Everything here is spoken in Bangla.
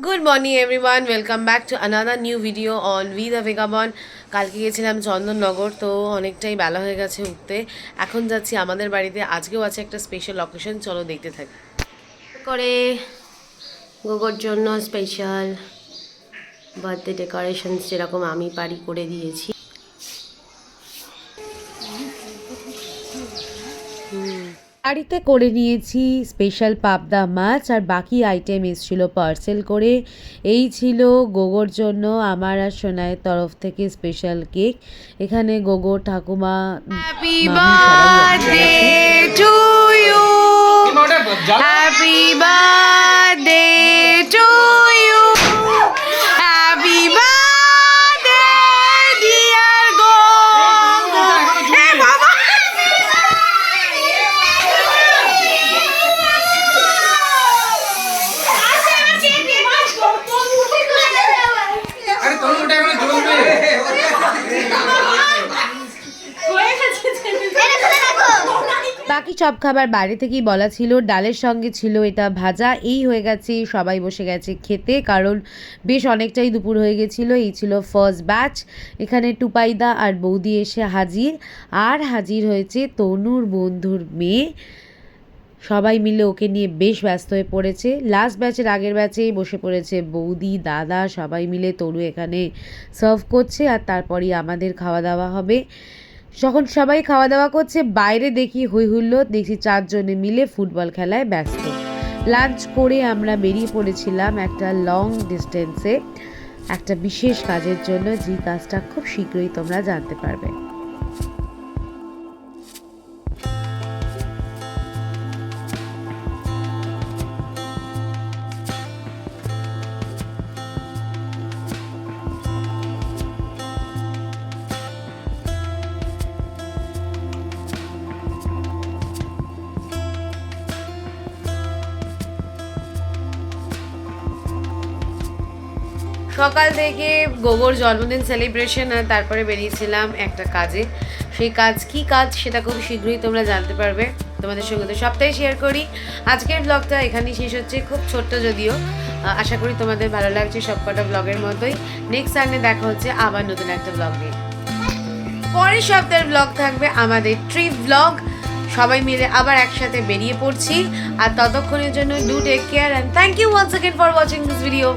Good morning everyone, welcome back to another new video on We The Vagabond. কালকে গেছিলাম চন্দননগর, তো অনেকটাই বেলা হয়ে গেছে উঠতে। এখন যাচ্ছি আমাদের বাড়িতে, আজকেও আছে একটা স্পেশাল অকেশন, চলো দেখতে থাকি। করে গোগোর জন্য স্পেশাল বার্থডে ডেকোরেশনস যেরকম আমি পারি করে দিয়েছি। বাড়িতে করে নিয়েছি স্পেশাল পাবদা মাছ, আর বাকি আইটেম এসেছিল পার্সেল করে। এই ছিল গোগোর জন্য আমার আর সোনায়ের তরফ থেকে স্পেশাল কেক। এখানে গোগো ঠাকুমা happy birthday to you, happy birthday to you, happy birthday dear Gogo. এ বাবা, বাকি সব খাবার বাইরে থেকেই বলা ছিল। ডালের সঙ্গে ছিল এটা ভাজা। এই হয়ে গেছে, সবাই বসে গেছে খেতে, কারণ বেশ অনেকটাই দুপুর হয়ে গেছিল। এই ছিল ফার্স্ট ব্যাচ। এখানে টুপাইদা আর বৌদি এসে হাজির, আর হাজির হয়েছে তনুর বন্ধুর মেয়ে। সবাই মিলে ওকে নিয়ে বেশ ব্যস্ত হয়ে পড়েছে। লাস্ট ব্যাচের আগের ব্যাচেই বসে পড়েছে বৌদি, দাদা, সবাই মিলে তনু এখানে সার্ভ করছে, আর তারপরই আমাদের খাওয়া দাওয়া হবে। যখন সবাই খাওয়া দাওয়া করছে, বাইরে দেখি হই হুল্লো, দেখি চারজনে মিলে ফুটবল খেলায় ব্যস্ত। লাঞ্চ করে আমরা বেরিয়ে পড়েছিলাম একটা লং ডিস্টেন্সে, একটা বিশেষ কাজের জন্য, যে কাজটা খুব শীঘ্রই তোমরা জানতে পারবে। সকাল থেকে গোগোর জন্মদিন সেলিব্রেশন, আর তারপরে বেরিয়েছিলাম একটা কাজে। সেই কাজ কি কাজ সেটা খুব শীঘ্রই তোমরা জানতে পারবে। তোমাদের সঙ্গে তো সবটাই শেয়ার করি। আজকের ব্লগটা এখানেই শেষ হচ্ছে, খুব ছোট্ট যদিও। আশা করি তোমাদের ভালো লাগছে সবকটা ব্লগের মতোই। নেক্সট সানডে দেখা হচ্ছে আবার নতুন একটা ব্লগ নিয়ে। পরের সপ্তাহের ব্লগ থাকবে আমাদের ট্রিপ ব্লগ। সবাই মিলে আবার একসাথে বেরিয়ে পড়ছি, আর ততক্ষণের জন্য do take care and thank you once again for watching this video.